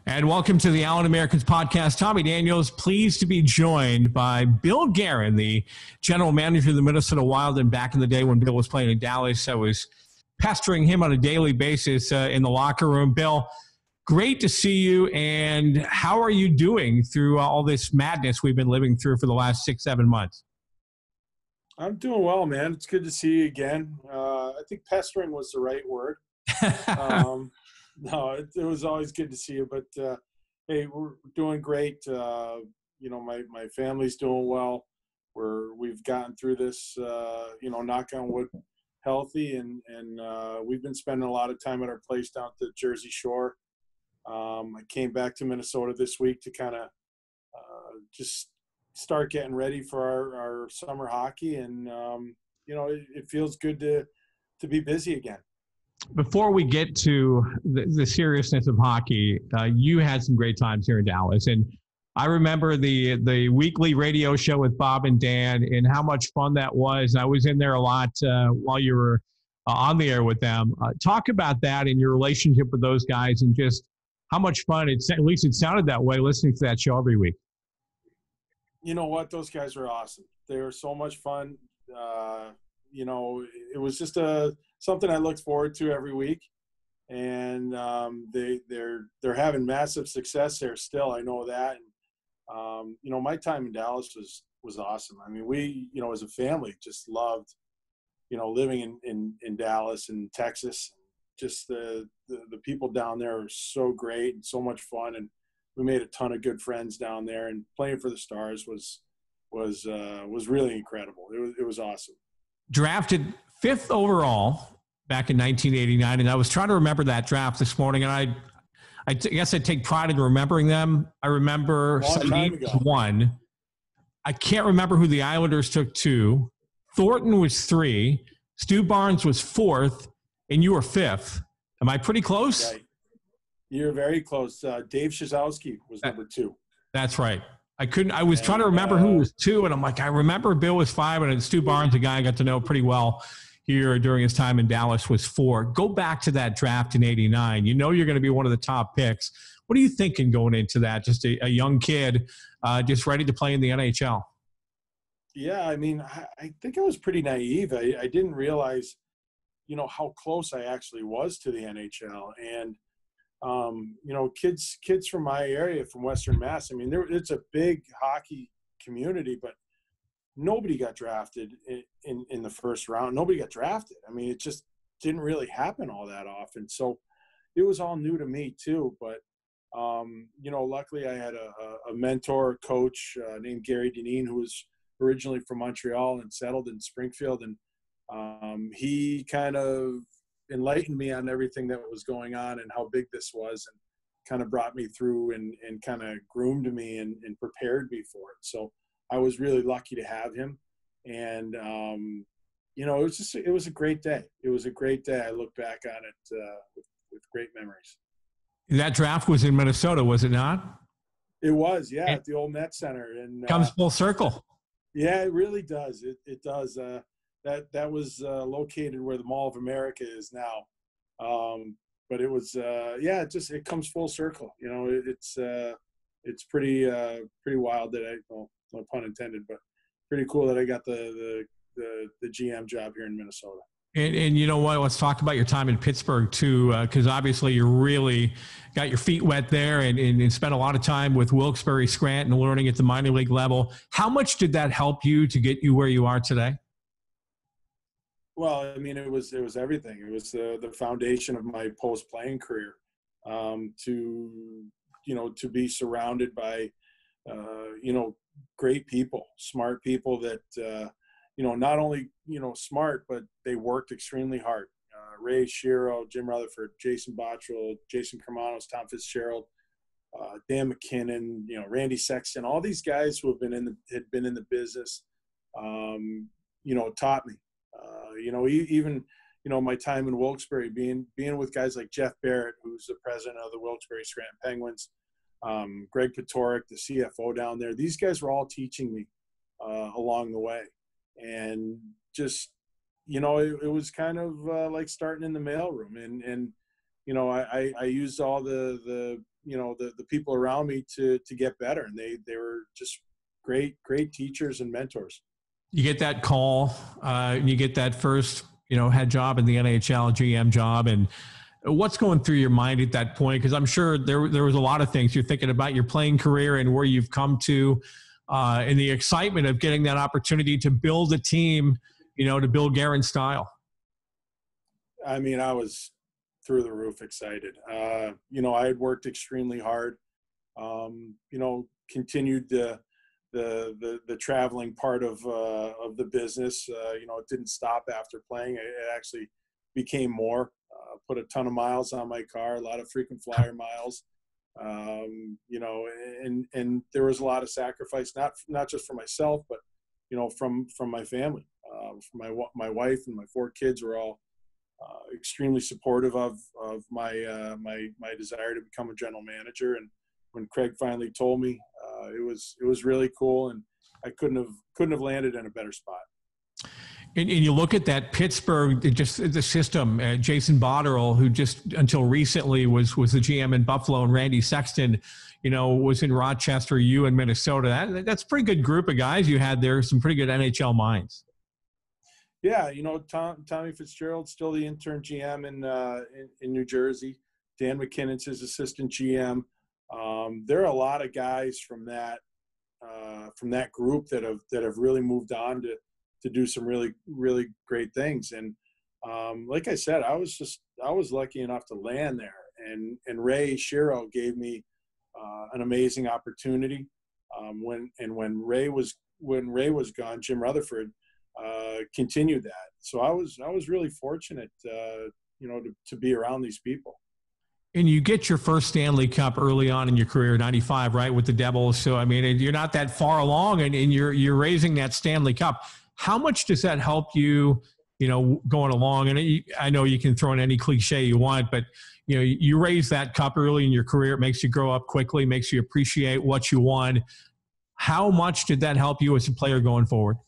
And welcome to the Allen Americans podcast. Tommy Daniels, pleased to be joined by Bill Guerin, the general manager of the Minnesota Wild. And back in the day when Bill was playing in Dallas, I was pestering him on a daily basis in the locker room. Bill, great to see you. And how are you doing through all this madness we've been living through for the last 6-7 months? I'm doing well, man. It's good to see you again. I think pestering was the right word. No, it was always good to see you. But, hey, we're doing great. My family's doing well. We've gotten through this, knock on wood, healthy. And we've been spending a lot of time at our place down at the Jersey Shore. I came back to Minnesota this week to kind of just start getting ready for our summer hockey. And, it feels good to be busy again. Before we get to the seriousness of hockey, you had some great times here in Dallas. And I remember the weekly radio show with Bob and Dan and how much fun that was. I was in there a lot while you were on the air with them. Talk about that and your relationship with those guys and just how much fun, at least it sounded that way, listening to that show every week. You know what? Those guys are awesome. They were so much fun. It was just something I looked forward to every week, and they're having massive success there still. I know that. And, my time in Dallas was awesome. I mean, we, as a family just loved, living in Dallas and Texas. Just the people down there are so great and so much fun. And we made a ton of good friends down there, and playing for the Stars was really incredible. It was awesome. Drafted 5th overall back in 1989, and I was trying to remember that draft this morning, and I guess I take pride in remembering them. I remember one. I can't remember who the Islanders took 2. Thornton was 3. Stu Barnes was 4th, and you were 5th. Am I pretty close? Right. You're very close. Dave Shazowski was number 2. That's right. I was trying to remember who was 2, and I'm like, I remember Bill was 5, and Stu Barnes, a guy I got to know pretty well here during his time in Dallas, was 4. Go back to that draft in '89. You know you're going to be one of the top picks. What are you thinking going into that? Just a young kid just ready to play in the NHL. Yeah, I mean, I think I was pretty naive. I didn't realize, how close I actually was to the NHL. And kids from my area, from Western Mass, I mean, it's a big hockey community, but nobody got drafted in the first round. Nobody got drafted. I mean, it just didn't really happen all that often. So it was all new to me too. But, luckily I had a mentor, coach named Guerin, who was originally from Montreal and settled in Springfield. And he kind of enlightened me on everything that was going on and how big this was, and kind of brought me through and kind of groomed me and prepared me for it. So I was really lucky to have him. And, it was a great day. It was a great day. I look back on it with great memories. That draft was in Minnesota, was it not? It was, yeah, at the old Met Center. And comes full circle. Yeah, it really does. It does. That was located where the Mall of America is now. But it was, it comes full circle. It's pretty wild that no pun intended, but pretty cool that I got the GM job here in Minnesota. And you know what? Let's talk about your time in Pittsburgh too, because obviously you really got your feet wet there and spent a lot of time with Wilkes-Barre, Scranton, learning at the minor league level. How much did that help you to get you where you are today? Well, I mean, it was everything. It was the foundation of my post-playing career. To be surrounded by, great people, smart people that, not only, smart, but they worked extremely hard. Ray Shiro, Jim Rutherford, Jason Bottrell, Jason Kermanos, Tom Fitzgerald, Dan McKinnon, Randy Sexton, all these guys who had been in the business, taught me. Even my time in Wilkes-Barre, being with guys like Jeff Barrett, who's the president of the Wilkes-Barre Scranton Penguins, Greg Patorik, the CFO down there. These guys were all teaching me along the way. And just, it was kind of like starting in the mailroom. And I used all the the people around me to get better. And they were just great teachers and mentors. You get that call, and you get that first, head job in the NHL, GM job, and what's going through your mind at that point? Because I'm sure there was a lot of things you're thinking about your playing career and where you've come to, and the excitement of getting that opportunity to build a team, to build Guerin style. I mean, I was through the roof excited. I had worked extremely hard. Continued the traveling part of the business. It didn't stop after playing. It actually became more. Put a ton of miles on my car, a lot of frequent flyer miles. And there was a lot of sacrifice, not just for myself, but from my family. From my wife and my 4 kids were all extremely supportive of my my desire to become a general manager. And when Craig finally told me, it was really cool, and I couldn't have landed in a better spot. And you look at that Pittsburgh, just the system, Jason Botterill, who just until recently was the GM in Buffalo, and Randy Sexton, was in Rochester, you in Minnesota. That's a pretty good group of guys you had there, some pretty good NHL minds. Yeah, Tommy Fitzgerald's still the intern GM in New Jersey. Dan McKinnon's his assistant GM. There are a lot of guys from that group that have really moved on to do some really, really great things. And like I said, I was lucky enough to land there. And Ray Shero gave me an amazing opportunity. When Ray was gone, Jim Rutherford continued that. So I was really fortunate, to be around these people. And you get your first Stanley Cup early on in your career, 95, right, with the Devils. So, I mean, you're not that far along, and you're raising that Stanley Cup. How much does that help you, going along? And I know you can throw in any cliche you want, but, you raise that cup early in your career. It makes you grow up quickly, makes you appreciate what you won. How much did that help you as a player going forward?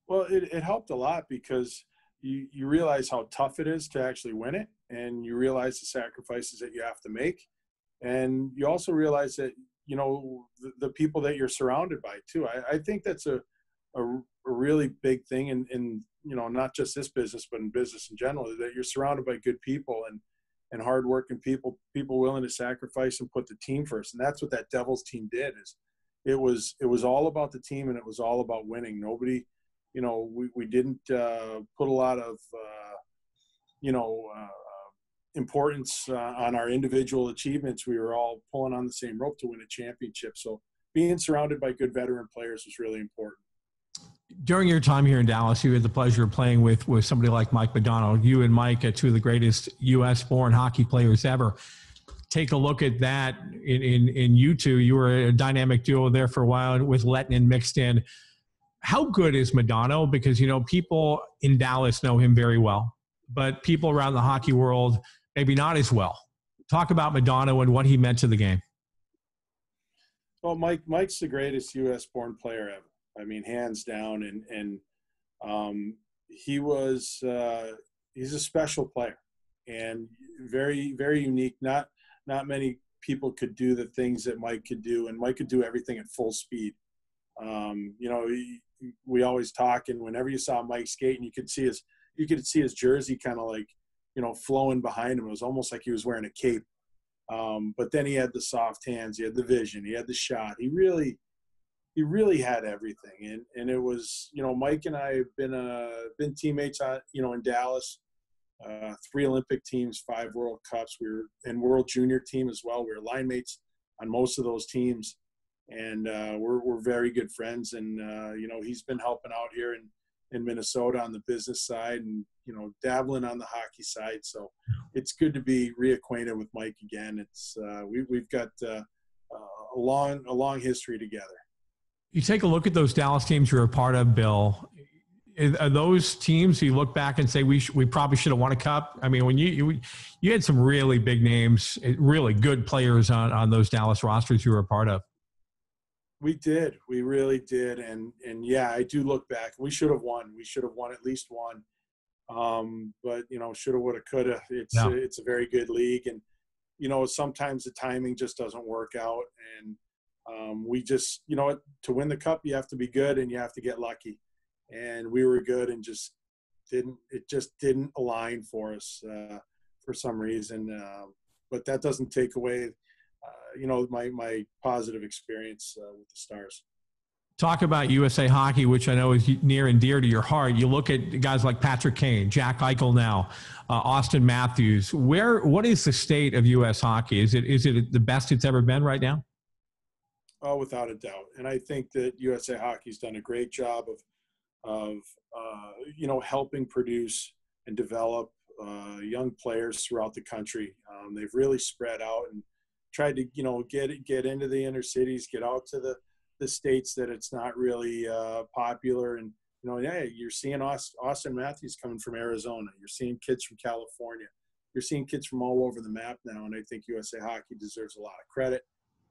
Well, it helped a lot because you realize how tough it is to actually win it, and you realize the sacrifices that you have to make, and you also realize that the people that you're surrounded by too. I think that's a really big thing in not just this business, but in business in general, that you're surrounded by good people and hardworking people willing to sacrifice and put the team first. And that's what that Devils team did. It was all about the team, and it was all about winning. Nobody. We didn't put a lot of, importance on our individual achievements. We were all pulling on the same rope to win a championship. So being surrounded by good veteran players was really important. During your time here in Dallas, you had the pleasure of playing with somebody like Mike Modano. You and Mike are 2 of the greatest U.S.-born hockey players ever. Take a look at that in you two. You were a dynamic duo there for a while with Lettinen mixed in. How good is Modano? Because, people in Dallas know him very well, but people around the hockey world, maybe not as well. Talk about Modano and what he meant to the game. Well, Mike's the greatest U.S.-born player ever. I mean, hands down. And he's a special player and very, very unique. Not many people could do the things that Mike could do, and Mike could do everything at full speed. We always talk, and whenever you saw Mike skating, you could see his jersey kind of like, flowing behind him. It was almost like he was wearing a cape. But then he had the soft hands, he had the vision, he had the shot. He really had everything. And it was, Mike and I have been teammates in Dallas, 3 Olympic teams, 5 World Cups. We were in World Junior team as well. We were line mates on most of those teams. And we're very good friends. And, he's been helping out here in Minnesota on the business side and, dabbling on the hockey side. So it's good to be reacquainted with Mike again. It's we've got a long history together. You take a look at those Dallas teams you're a part of, Bill. Are those teams you look back and say we probably should have won a cup? I mean, when you had some really big names, really good players on those Dallas rosters you were a part of. We did. We really did. And yeah, I do look back. We should have won. We should have won at least one. But, shoulda, woulda, coulda. It's a very good league. And, sometimes the timing just doesn't work out. And we just, to win the cup, you have to be good and you have to get lucky. And we were good and it just didn't align for us for some reason. But that doesn't take away, my positive experience with the Stars. Talk about USA Hockey, which I know is near and dear to your heart. You look at guys like Patrick Kane, Jack Eichel now, Austin Matthews. What is the state of U.S. hockey? Is it the best it's ever been right now? Oh, without a doubt. And I think that USA Hockey's done a great job of helping produce and develop young players throughout the country. They've really spread out and tried to, get into the inner cities, get out to the states that it's not really popular. And, you're seeing Austin Matthews coming from Arizona. You're seeing kids from California. You're seeing kids from all over the map now. And I think USA Hockey deserves a lot of credit.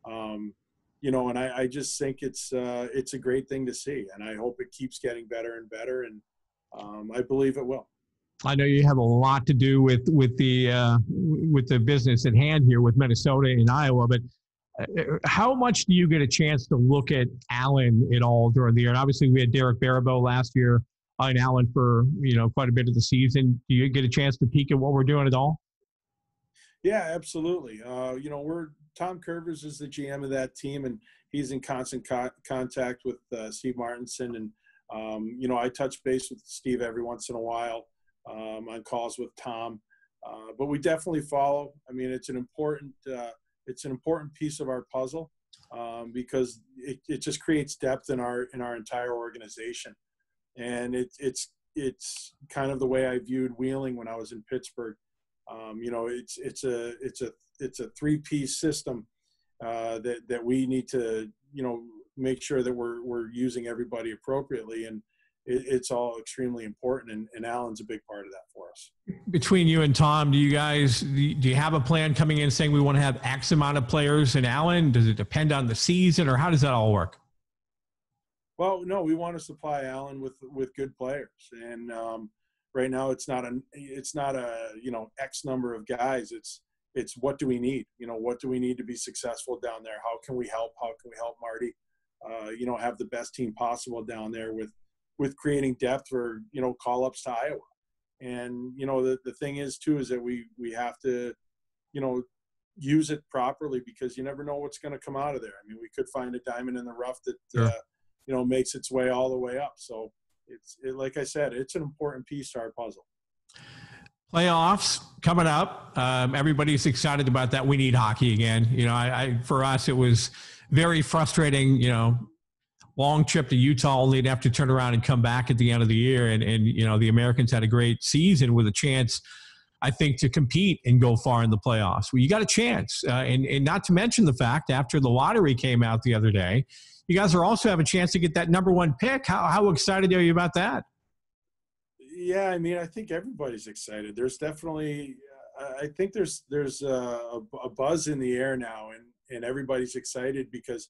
And I just think it's a great thing to see. And I hope it keeps getting better and better. And I believe it will. I know you have a lot to do with the business at hand here with Minnesota and Iowa, but how much do you get a chance to look at Allen at all during the year? And obviously, we had Derek Barabo last year and Allen for quite a bit of the season. Do you get a chance to peek at what we're doing at all? Yeah, absolutely. Tom Curvers is the GM of that team, and he's in constant contact with Steve Martinson. And I touch base with Steve every once in a while on calls with Tom. But we definitely follow. I mean, it's an important piece of our puzzle because it just creates depth in our entire organization. And it's kind of the way I viewed Wheeling when I was in Pittsburgh. It's a three-piece system that we need to make sure that we're using everybody appropriately, and it's all extremely important, and Allen's a big part of that for us. Between you and Tom, do you have a plan coming in saying we want to have X amount of players in Allen? Does it depend on the season, or how does that all work? Well, no, we want to supply Allen with good players, and right now it's not a X number of guys. It's what do we need? What do we need to be successful down there? How can we help? How can we help Marty? Have the best team possible down there with creating depth for call-ups to Iowa. And the thing is too is that we have to use it properly, because you never know what's going to come out of there. I mean, we could find a diamond in the rough that sure. Makes its way all the way up. So like I said, it's an important piece to our puzzle. Playoffs coming up. Everybody's excited about that. We need hockey again. For us, it was very frustrating, long trip to Utah, only to have to turn around and come back at the end of the year. And the Americans had a great season with a chance, I think, to compete and go far in the playoffs. Well, you got a chance. And not to mention the fact, after the lottery came out the other day, you guys are also have a chance to get that number one pick. How excited are you about that? Yeah, I mean, I think everybody's excited. There's definitely, I think there's a buzz in the air now, and everybody's excited because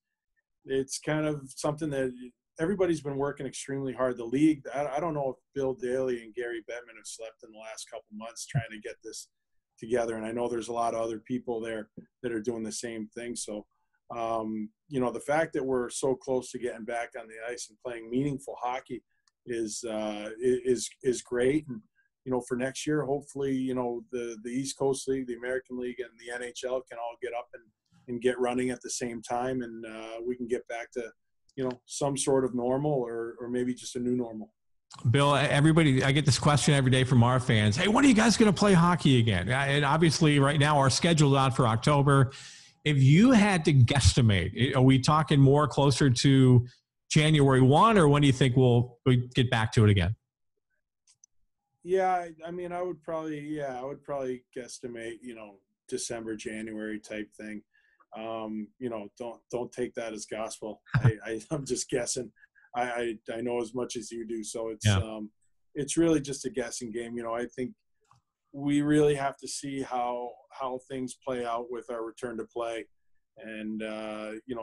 it's kind of something that everybody's been working extremely hard. The league, I don't know if Bill Daly and Gary Bettman have slept in the last couple months trying to get this together, and I know there's a lot of other people there that are doing the same thing. So, the fact that we're so close to getting back on the ice and playing meaningful hockey is great. And for next year, hopefully the East Coast League, the American League, and the NHL can all get up and get running at the same time, and we can get back to some sort of normal, or maybe just a new normal. Bill, everybody, I get this question every day from our fans. Hey, when are you guys going to play hockey again? And obviously right now our schedule's out for October. If you had to guesstimate, are we talking more closer to January 1, or when do you think we'll get back to it again? Yeah, I mean, I would probably guesstimate, December, January type thing. Don't take that as gospel. I'm just guessing. I know as much as you do, so it's really just a guessing game. I think we really have to see how things play out with our return to play, and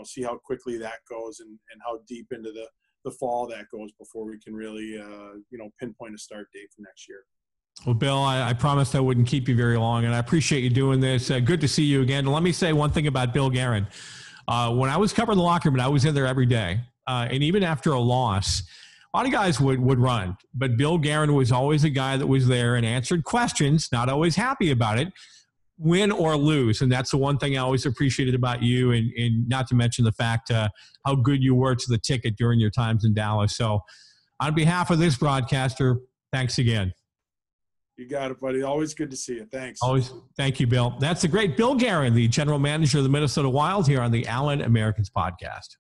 see how quickly that goes, and how deep into the fall that goes before we can really pinpoint a start date for next year. Well, Bill, I promised I wouldn't keep you very long, and I appreciate you doing this. Good to see you again. And let me say one thing about Bill Guerin. When I was covering the locker room, I was in there every day. And even after a loss, a lot of guys would run. But Bill Guerin was always a guy that was there and answered questions, not always happy about it, win or lose. And that's the one thing I always appreciated about you, and not to mention the fact how good you were to the ticket during your times in Dallas. So on behalf of this broadcaster, thanks again. You got it, buddy. Always good to see you. Thanks. Always. Thank you, Bill. That's the great Bill Guerin, the general manager of the Minnesota Wild, here on the Allen Americans podcast.